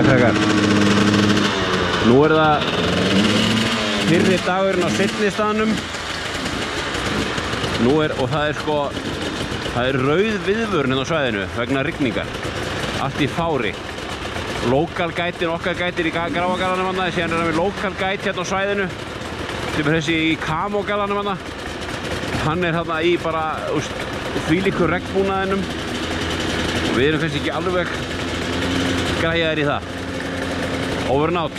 krakkar. Nú það fyrri dagurinn á seinni staðnum. Og það rauð viðvörun á svæðinu vegna rigningar. Allt í fári. Local gætin, okkar gætir í Gráagarðanum hana, síðan það með local gæt hérna á svæðinu sem þessi í Kamógalanum hana. Hann hérna í bara þvílíku regnbúnaðinum og við erum kannski ekki alveg græjaðir í það. Over and out.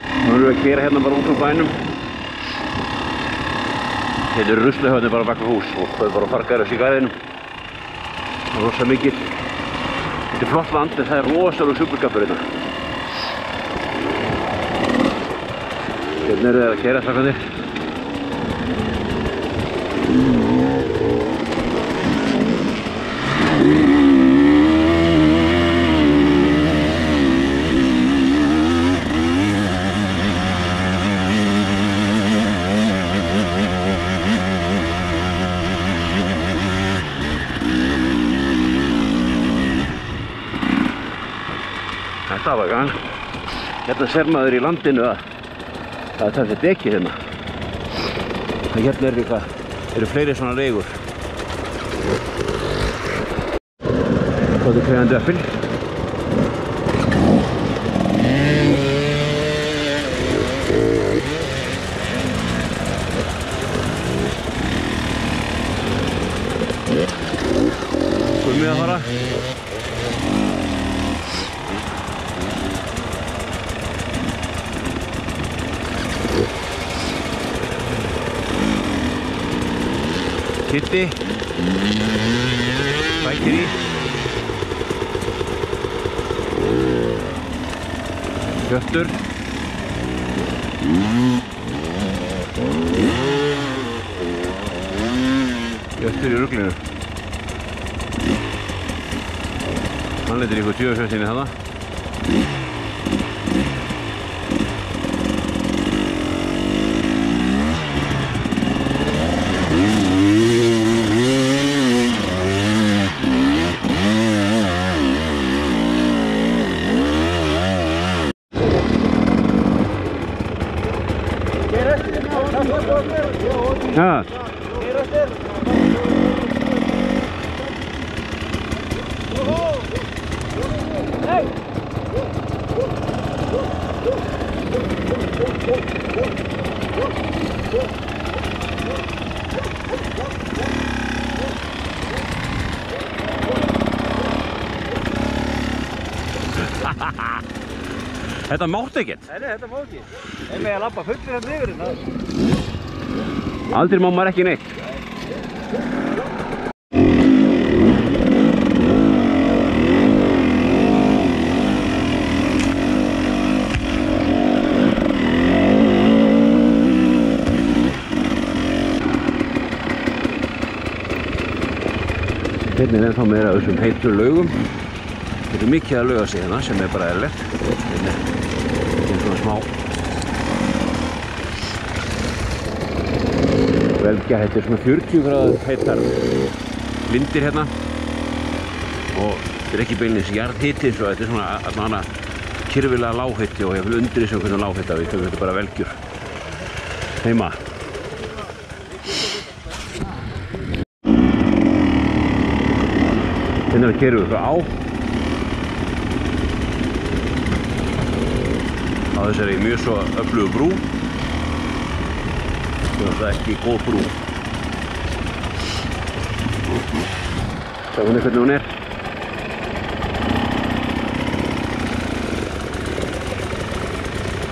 Nú erum við að keyra hérna bara út á bænum. Hérna eru ruslahöfnir bara bak við hús og það bara fargar þessi í garðinum. Það rosa mikið. Þetta flott land en það rosalega súperskapur hérna. Hérna eru þeir að keyra strákarnir. Þetta var gang. Hérna ser maður í landinu að það þessi dekki hérna. Hérna eru fleiri svona reigur. Þetta krefjandi öppin. Gummið að fara. Kitti, bætir í. Hjörtur. Hjörtur í ruglinu. Hann letur ykkur tjóðsvessinni þarna. Ja. Þetta mátt ekkert? Nei, þetta má ekki. Ég með að labba fullir hérna yfir þetta. Aldrei má maður ekki neitt. Hérna ennþá meira af þessum heitu laugum. Þetta mikið að lauga sig hérna sem bara eðlilegt. Hérna svona smá velgja, þetta svona 40 gráður heitar vindir hérna og þetta ekki beinlínis jarðhiti svo þetta svona allavega kyrfilega lághiti og hefur undir þessu hvernig lághita við tökum þetta bara velgjur heima. Hérna keyrum við á þessari mjög svo öflugu brú. Það ekki góð brú. Sjáum við hvernig hún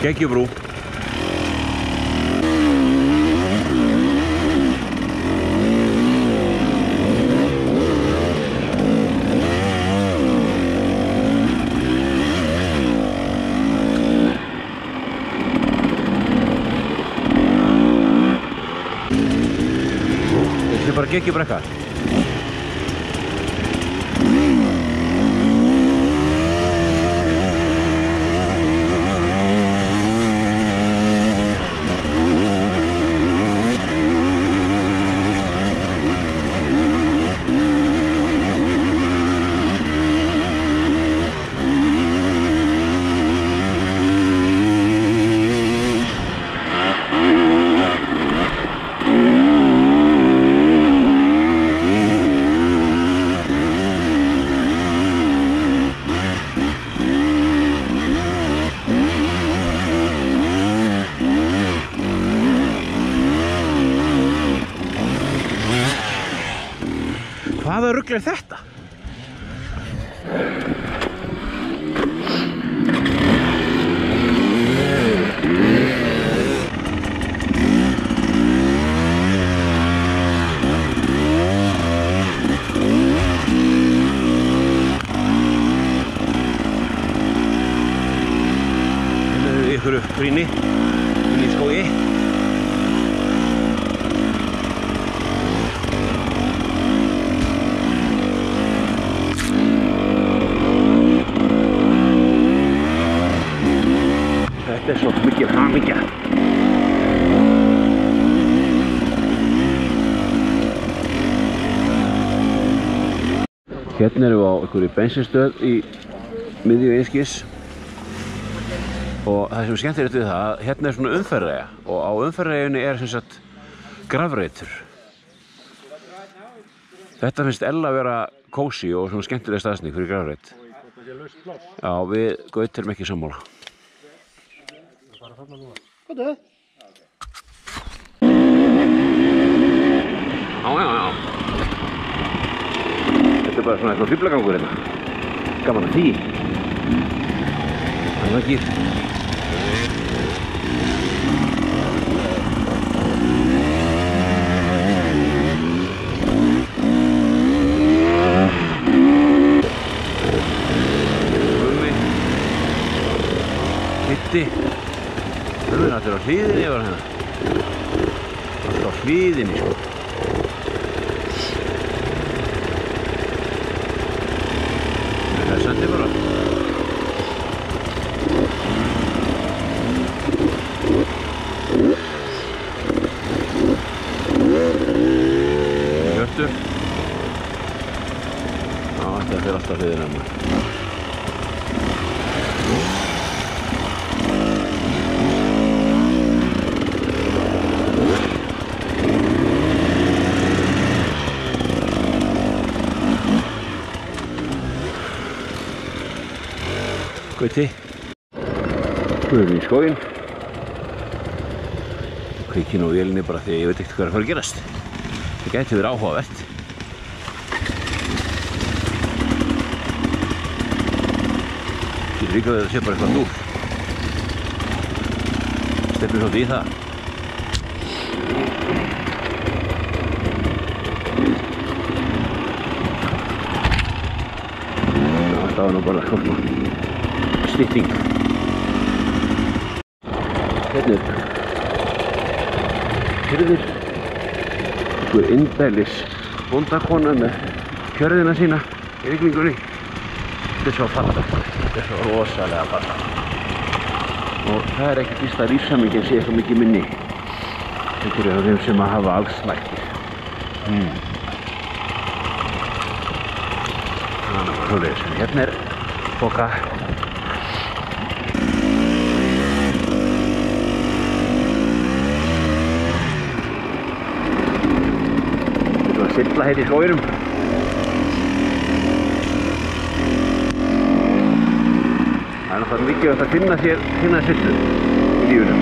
Geggjubrú. Bara geggjubrekka. Hvað rugl er þetta? Ykkur gríni inn í skógi. Þetta svo mikil hamingja. Hérna erum við á einhverju bensinstöð í miðju Einskis. Og það sem er skemmtilegt við það, hérna er svona umferðareyja og á umferðareyjunni er sem sagt grafreitur. Þetta finnst Ella að vera kósí og svona skemmtileg staðsning fyrir grafreit. Já, við Gaut erum ekki sammála. Já. Þetta er bara svona eitthvað fíflagangur hérna. Gaman að því. Það er ekki. Hörðu það er á hliðinni var hérna. Alltaf á hliðinni sko. Það er sendið bara. Hjörtur. Já, þetta er alltaf hliðinni hérna. Gauti. Við erum í skóginn. Kveikinn á vélinni bara því ég veit ekkert hvað er að fara að gerast. Það gæti verið áhugavert. Ég líka að það sé bara eitthvað núl. Stefnum svolítið í það. Það var nú bara svona stytting. Hérna er hirðir. Einhver indælis bóndakona með kjörðina sína í rigningunni. Þetta er svo fallegt. Þetta er svo rosalega fallegt. Og það er ekkert víst að lífshamingjan sé eitthvað mikið minni. Einhverju af þeim sem að hafa allsnættir. Þannig að svoleiðis. Hérna er Boka. Þetta var Silla heit í skóginum. Það er náttúrulega mikilvægt að finna Sillu í lífinu.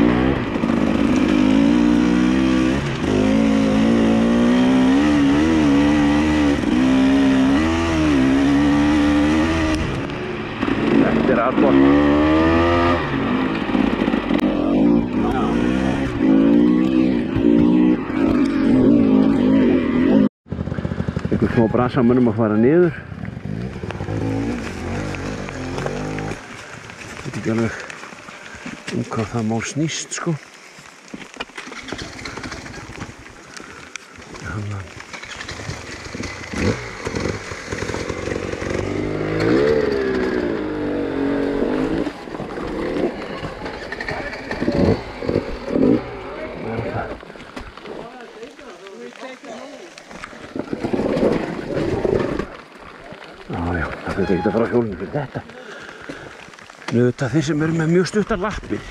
Þetta er allt gott. Einhver smá brasamönnum að fara niður. Ég veit ekki alveg hvað það mál snýst sko. Já, það er ekki að fara á hjólinu fyrir þetta. Auðvitað þeir sem eru með mjög stuttar lappir.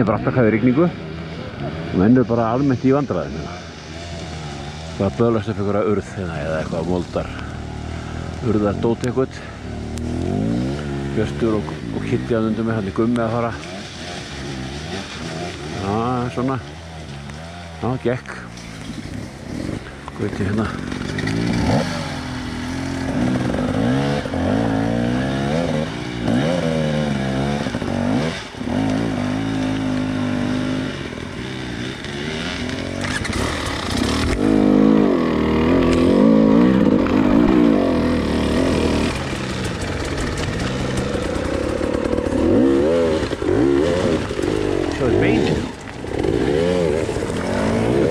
Brattahraði rigningu og menn eru bara almennt í vandræðum. Það bölast upp einhverja urð eða eitthvað moldar urðar dóti eitthvað. Björstur og Kitty að undir mig, hann Gummi að fara. Já, svona. Já, gekk. Gauti hérna. Sjáðu beinin.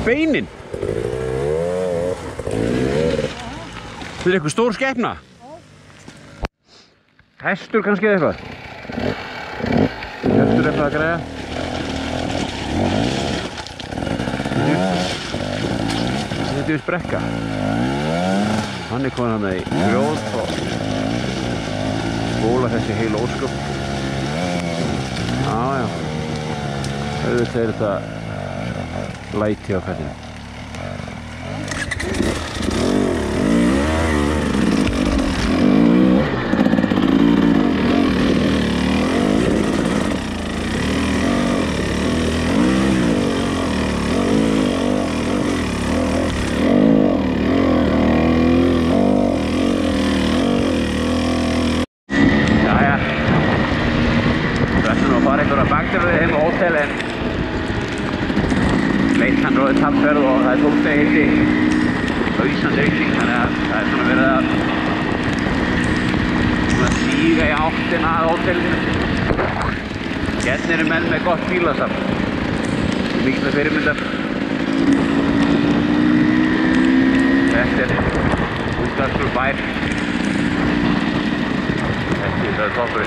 Beinin. Þetta er eitthvað stór skepna. Hestur kannski eða eitthvað. Hestur eitthvað að græja. Þetta er vist brekka. Hann er komin hann í grjót og bóla þessi heil ósköp. Já, já. Auðvitað er þetta læti á kallinu. Jæja, við ætlum nú að fara einhverja bakterfið heim á hótel en Leitan róði tapferð og það er 12 degi heiti hausandi rigning, þannig að það er svona verið að síga í áttina að hótelinu. Hérna eru menn með gott bílasafn, mikilvæg fyrirmyndar. Þetta er útlæskur bær. Þetta er toppurinn.